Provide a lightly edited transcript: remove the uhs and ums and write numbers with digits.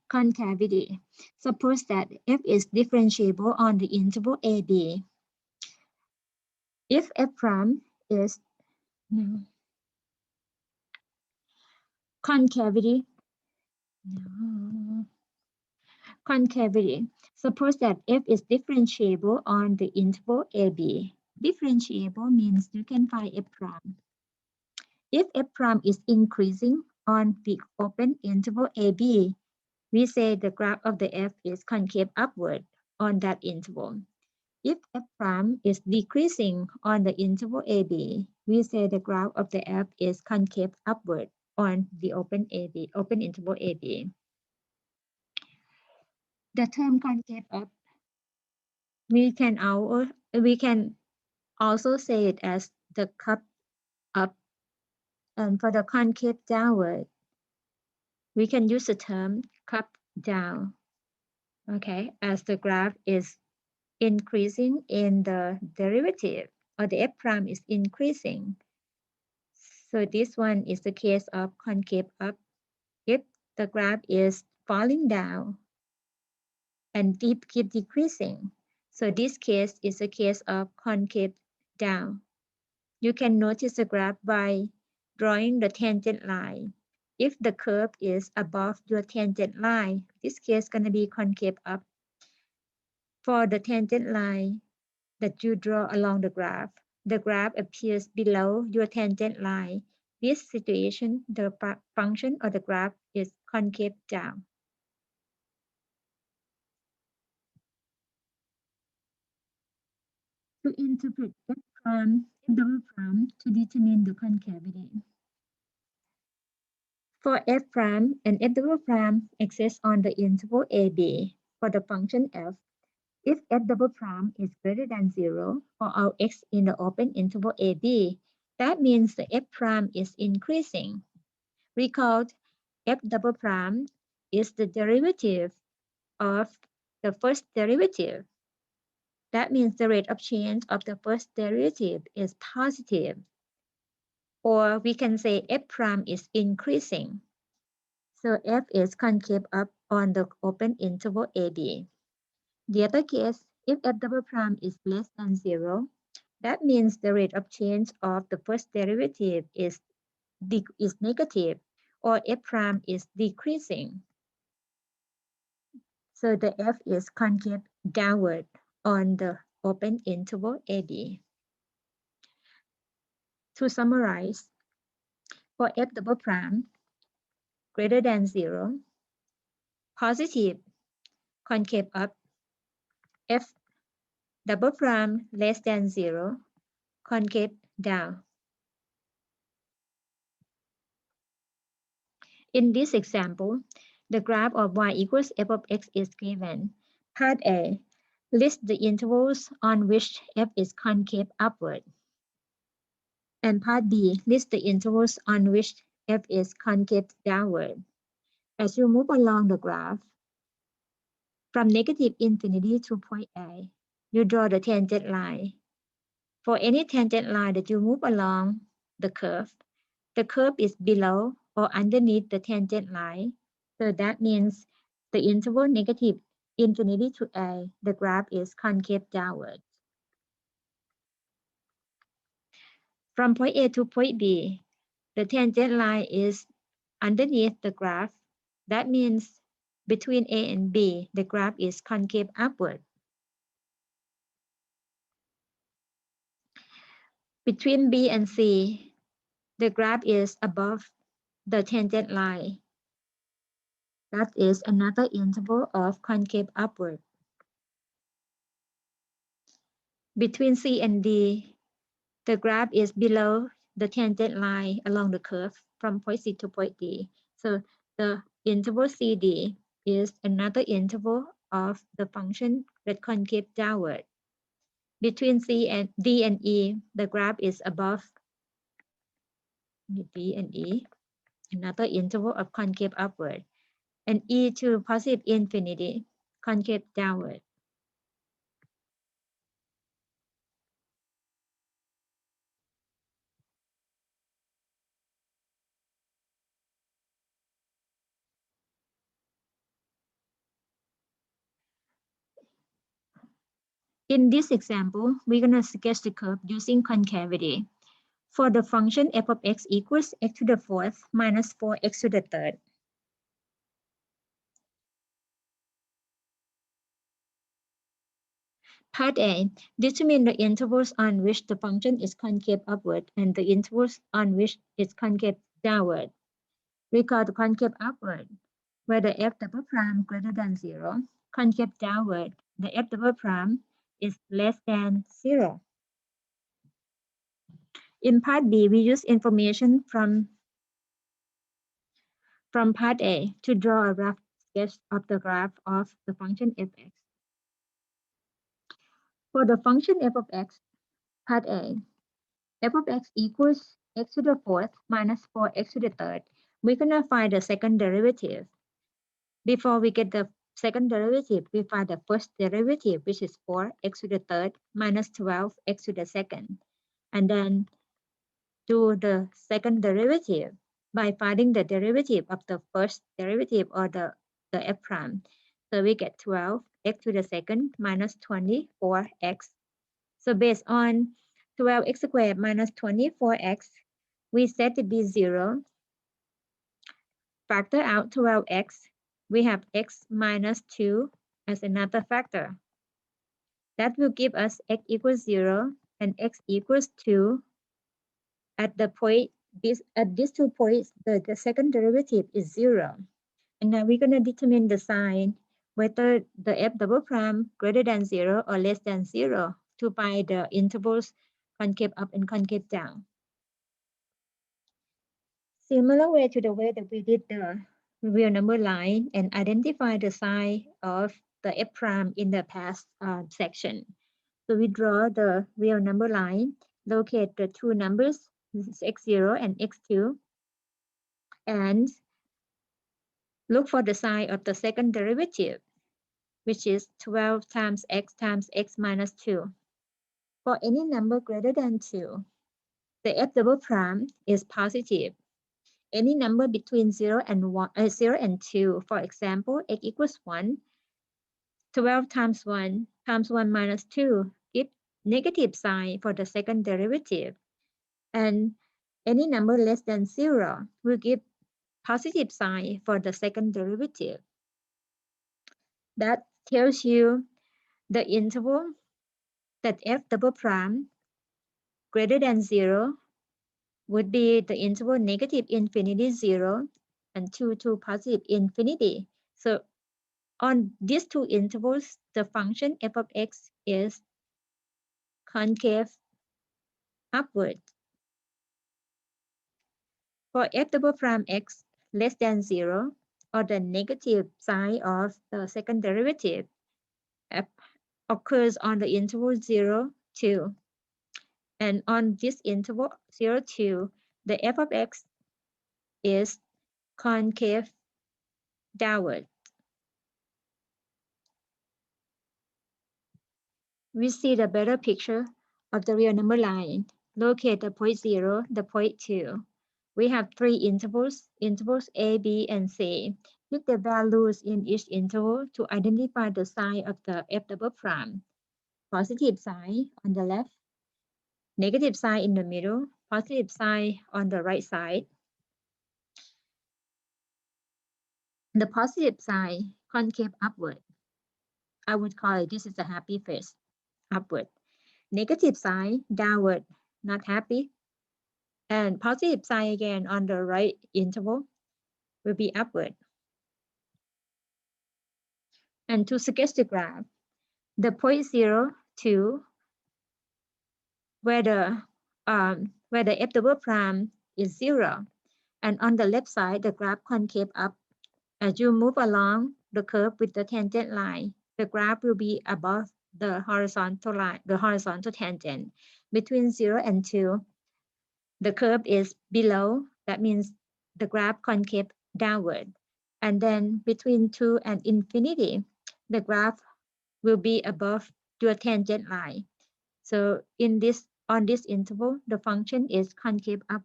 concavity. Suppose that f is differentiable on the interval AB. If f prime is no, concavity, no, concavity. Suppose that f is differentiable on the interval AB. Differentiable means you can find f prime. If f prime is increasing on the open interval AB, we say the graph of the f is concave upward on that interval. If f prime is decreasing on the interval AB, we say the graph of the f is concave upward on the open interval AB. The term concave up, we can also say it as the cup up, and for the concave downward, we can use the term cup down, okay, as the graph is increasing in the derivative, or the f prime is increasing. So this one is the case of concave up. If the graph is falling down and keep decreasing, so this case is a case of concave down. You can notice the graph by drawing the tangent line. If the curve is above your tangent line, this case is going to be concave up. For the tangent line that you draw along the graph appears below your tangent line. This situation, the function of the graph is concave down. To interpret f prime, f double prime to determine the concavity. For f prime and f double prime exist on the interval AB for the function f. If f double prime is greater than 0 for all x in the open interval AB, that means the f prime is increasing. Recall f double prime is the derivative of the first derivative. That means the rate of change of the first derivative is positive. Or we can say f prime is increasing. So f is concave up on the open interval AB. The other case, if f double prime is less than 0, that means the rate of change of the first derivative is negative, or f prime is decreasing. So the f is concave downward on the open interval AB. To summarize, for f double prime greater than 0, positive, concave up. F double prime less than 0, concave down. In this example, the graph of y equals f of x is given. Part A, list the intervals on which f is concave upward. And part B, list the intervals on which f is concave downward. As you move along the graph, from negative infinity to point A, you draw the tangent line. For any tangent line that you move along the curve is below or underneath the tangent line. So that means the interval negative infinity to A, the graph is concave downward. From point A to point B, the tangent line is underneath the graph. That means between A and B, the graph is concave upward. Between B and C, the graph is above the tangent line. That is another interval of concave upward. Between C and D, the graph is below the tangent line along the curve from point C to point D. So the interval CD is another interval of the function that concave downward. Between C and D and E, the graph is above D and E, another interval of concave upward. And E to positive infinity, concave downward. In this example, we're going to sketch the curve using concavity. For the function f of x equals x to the fourth minus 4x to the third. Part A, determine the intervals on which the function is concave upward and the intervals on which it's concave downward. Recall the concave upward, where the f double prime greater than 0. Concave downward, the f double prime is less than 0. In part B, we use information from part A to draw a rough sketch of the graph of the function fx. For the function f of x, part A, f of x equals x to the fourth minus 4x to the third. We're going to find the second derivative. Before we get the second derivative, we find the first derivative, which is 4x to the third minus 12x to the second. And then do the second derivative by finding the derivative of the first derivative or the f prime. So we get 12x to the second minus 24x. So based on 12x squared minus 24x, we set it be 0. Factor out 12x. We have x minus 2 as another factor. That will give us x equals 0 and x equals 2. At the point, at these 2 points, the second derivative is 0. And now we're going to determine the sign, whether the f double prime greater than 0 or less than 0 to find the intervals concave up and concave down. Similar way to the way that we did the real number line and identify the sign of the f prime in the past section. So we draw the real number line, locate the two numbers, x0 and x2, and look for the sign of the second derivative, which is 12 times x minus 2. For any number greater than 2, the f double prime is positive. Any number between 0 and 2, for example, x equals 1, 12 times 1 minus 2 give negative sign for the second derivative. And any number less than 0 will give positive sign for the second derivative. That tells you the interval that f double prime greater than 0 would be the interval negative infinity 0 and 2 to positive infinity. So on these two intervals, the function f of x is concave upward. For f double prime x less than 0, or the negative sign of the second derivative occurs on the interval 0, 2. And on this interval 0, 2, the f of x is concave downward. We see the better picture of the real number line. Locate the point 0, the point 2. We have three intervals A, B, and C. Pick the values in each interval to identify the sign of the f double prime. Positive sign on the left, negative sign in the middle, positive sign on the right side. The positive sign, concave upward. I would call it, this is a happy face, upward. Negative sign, downward, not happy. And positive sign again on the right interval will be upward. And to sketch the graph, the point 0, 2, where the f double prime is 0. And on the left side, the graph concave up. As you move along the curve with the tangent line, the graph will be above the horizontal line, the horizontal tangent. Between 0 and 2, the curve is below. That means the graph concave downward. And then between 2 and infinity, the graph will be above your tangent line. So on this interval, the function is concave upward.